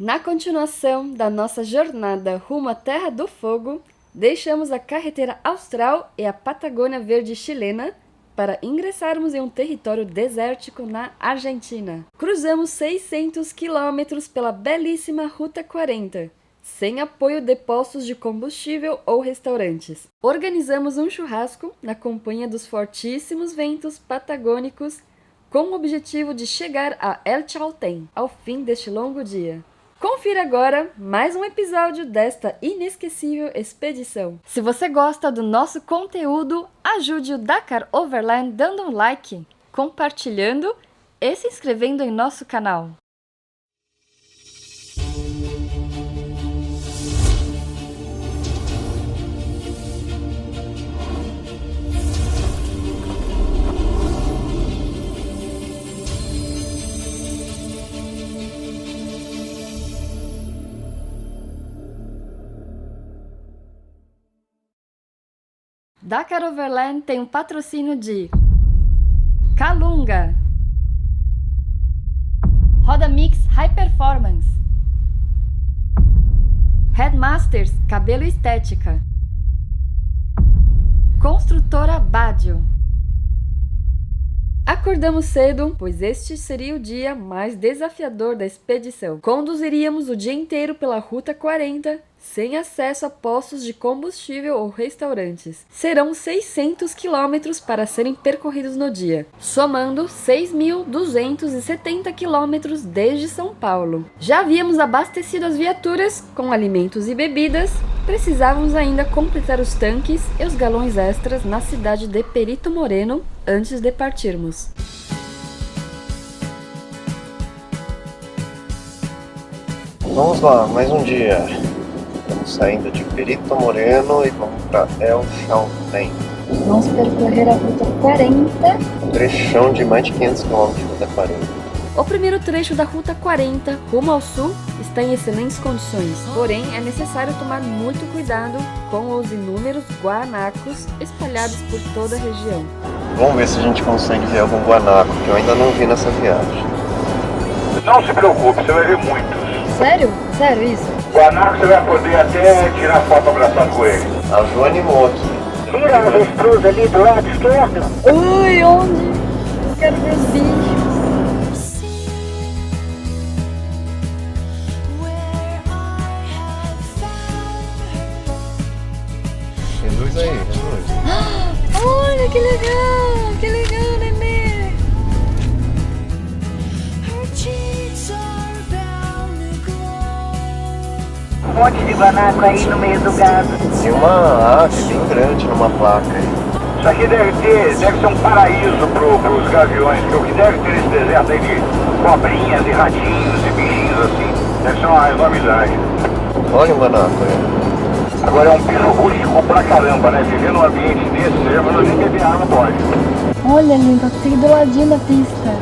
Na continuação da nossa jornada rumo à Terra do Fogo, deixamos a carretera austral e a Patagônia Verde chilena para ingressarmos em um território desértico na Argentina. Cruzamos 600 quilômetros pela belíssima Ruta 40, sem apoio de postos de combustível ou restaurantes. Organizamos um churrasco na companhia dos fortíssimos ventos patagônicos, com o objetivo de chegar a El Chaltén ao fim deste longo dia. Confira agora mais um episódio desta inesquecível expedição. Se você gosta do nosso conteúdo, ajude o Dakar Overland dando um like, compartilhando e se inscrevendo em nosso canal. Dakar Overland tem um patrocínio de Calunga, Roda Mix High Performance, Headmasters Cabelo e Estética, Construtora Badio. Acordamos cedo, pois este seria o dia mais desafiador da expedição. Conduziríamos o dia inteiro pela Ruta 40, sem acesso a postos de combustível ou restaurantes. Serão 600 quilômetros para serem percorridos no dia, somando 6.270 quilômetros desde São Paulo. Já havíamos abastecido as viaturas com alimentos e bebidas, precisávamos ainda completar os tanques e os galões extras na cidade de Perito Moreno antes de partirmos. Vamos lá, mais um dia. Estamos saindo de Perito Moreno e vamos para El Chaltén. Vamos percorrer a Ruta 40. Um trechão de mais de 500 km de Ruta 40. O primeiro trecho da Ruta 40, rumo ao sul, está em excelentes condições, porém é necessário tomar muito cuidado com os inúmeros guanacos espalhados por toda a região. Vamos ver se a gente consegue ver algum guanaco, que eu ainda não vi nessa viagem. Não se preocupe, você vai ver muitos. Sério? Sério isso? Guanaco você vai poder até tirar foto abraçado com ele. A Ju animou aqui. Vira a avestruz ali do lado esquerdo. Ui, onde? Eu quero ver os bichos. Tem luz aí, tem luz. Olha que legal, nenê. Um monte de guanaco aí no meio do gado. E uma ave bem grande numa placa aí. Isso aqui deve ser um paraíso pros gaviões, porque o que deve ter nesse deserto aí de cobrinhas e ratinhos e bichinhos assim, deve ser uma enormidade. Olha um guanaco aí. Agora é um bicho rústico pra caramba, né? Viver num ambiente desse, você já falou nem beber água pode. Olha, linda, tem do ladinho da pista.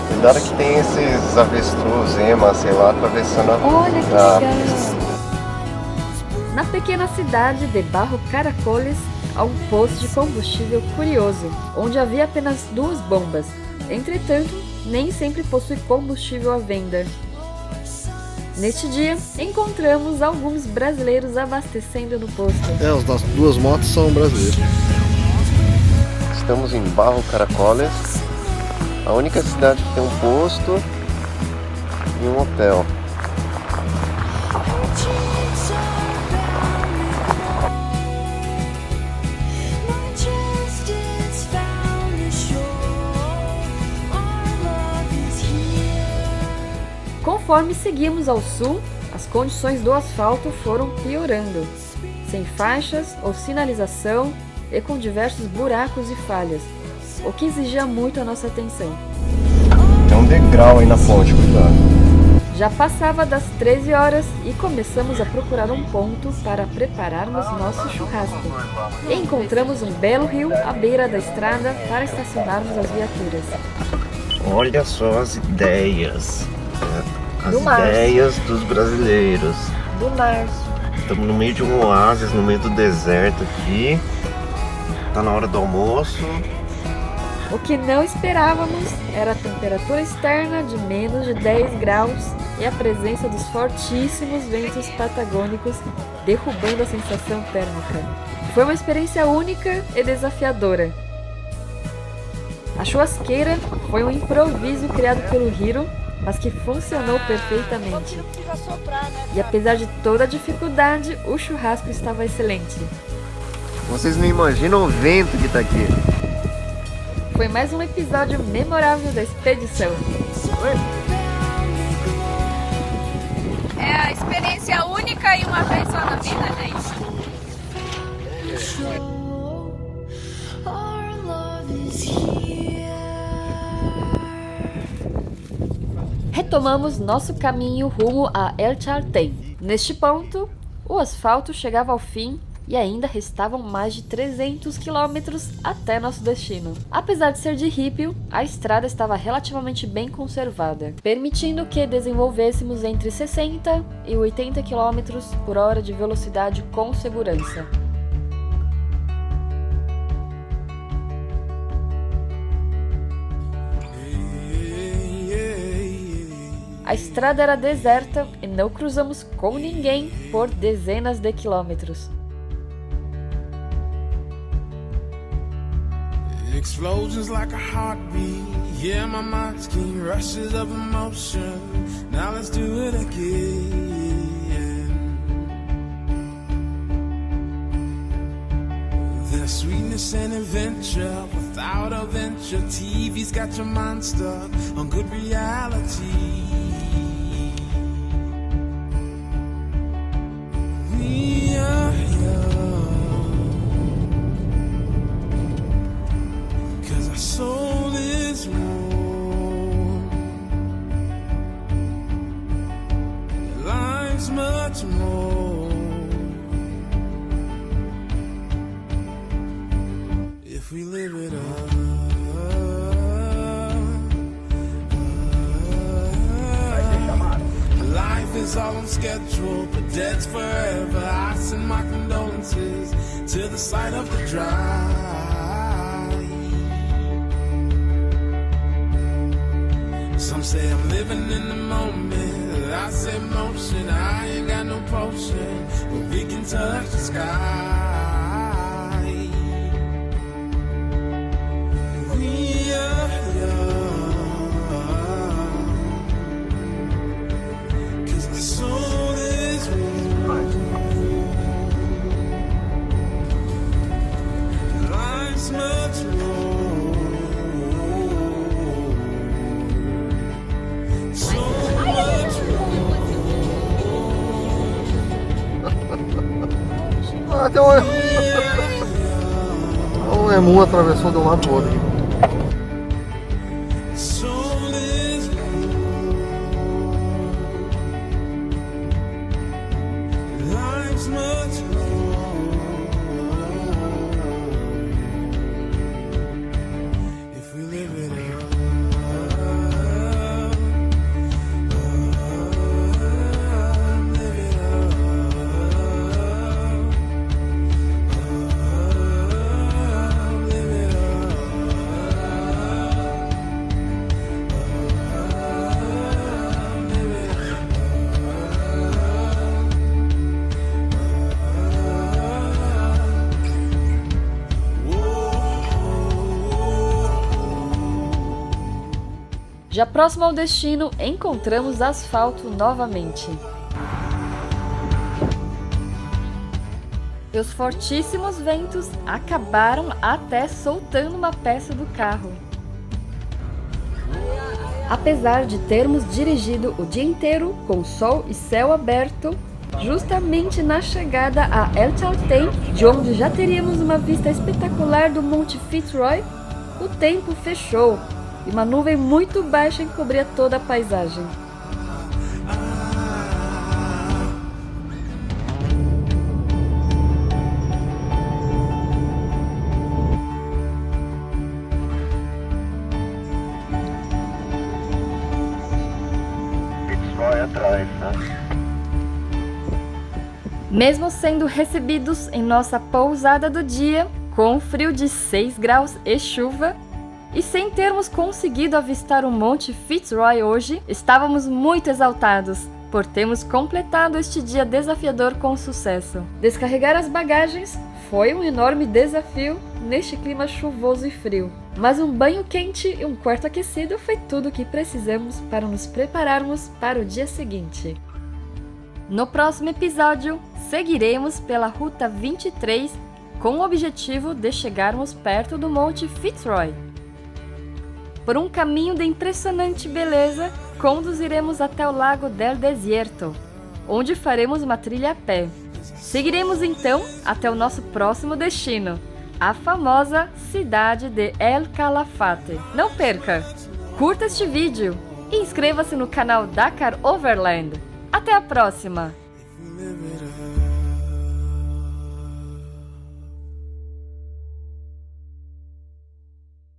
Cuidado que tem esses avestruz, ema, sei lá, atravessando a Olha que a legal. pista. Na pequena cidade de Barro Caracoles, há um posto de combustível curioso, onde havia apenas 2 bombas. Entretanto, nem sempre possui combustível à venda. Neste dia, encontramos alguns brasileiros abastecendo no posto. As nossas 2 motos são brasileiras. Estamos em Barro Caracoles, a única cidade que tem um posto e um hotel. Conforme seguimos ao sul, as condições do asfalto foram piorando, sem faixas ou sinalização e com diversos buracos e falhas, o que exigia muito a nossa atenção. Tem um degrau aí na ponte, cuidado. Já passava das 13 horas e começamos a procurar um ponto para prepararmos nosso churrasco. E encontramos um belo rio à beira da estrada para estacionarmos as viaturas. Olha só as ideias. As Do março. ideias dos brasileiros. Do março. Estamos no meio de um oásis, no meio do deserto aqui. Tá na hora do almoço. O que não esperávamos era a temperatura externa de menos de 10 graus e a presença dos fortíssimos ventos patagônicos derrubando a sensação térmica. Foi uma experiência única e desafiadora. A churrasqueira foi um improviso criado pelo Hiro, mas que funcionou perfeitamente. E apesar de toda a dificuldade, o churrasco estava excelente. Vocês não imaginam o vento que tá aqui. Foi mais um episódio memorável da expedição. É a experiência única e uma vez só na vida, gente. Retomamos nosso caminho rumo a El Chaltén. Neste ponto, o asfalto chegava ao fim e ainda restavam mais de 300 quilômetros até nosso destino. Apesar de ser de ripio, a estrada estava relativamente bem conservada, permitindo que desenvolvêssemos entre 60 e 80 km por hora de velocidade com segurança. A estrada era deserta e não cruzamos com ninguém por dezenas de quilômetros. Explosions like a heartbeat. Yeah, my mind's keen. Rushes of emotion. Now let's do it again. There's sweetness and adventure without a venture. TV's got your mind stuck on good reality. We are soul is warm. Life's much more if we live it up. Life is all on schedule, but dead's forever. I send my condolences to the side of the drive. Some say I'm living in the moment. I say motion, I ain't got no potion, but we can touch the sky. We are young, 'cause my soul is warm. Life's much more. Até um emu atravessou de um lado pro outro aqui. Já próximo ao destino, encontramos asfalto novamente. E os fortíssimos ventos acabaram até soltando uma peça do carro. Apesar de termos dirigido o dia inteiro com sol e céu aberto, justamente na chegada a El Chaltén, de onde já teríamos uma vista espetacular do Monte Fitzroy, o tempo fechou e uma nuvem muito baixa encobria toda a paisagem. Fitzroy Mesmo sendo recebidos em nossa pousada do dia, com um frio de 6 graus e chuva, e sem termos conseguido avistar o Monte Fitzroy hoje, estávamos muito exaltados por termos completado este dia desafiador com sucesso. Descarregar as bagagens foi um enorme desafio neste clima chuvoso e frio, mas um banho quente e um quarto aquecido foi tudo o que precisamos para nos prepararmos para o dia seguinte. No próximo episódio, seguiremos pela Ruta 23 com o objetivo de chegarmos perto do Monte Fitzroy. Por um caminho de impressionante beleza, conduziremos até o Lago del Desierto, onde faremos uma trilha a pé. Seguiremos então até o nosso próximo destino, a famosa cidade de El Calafate. Não perca! Curta este vídeo e inscreva-se no canal Dakar Overland. Até a próxima! Live it up.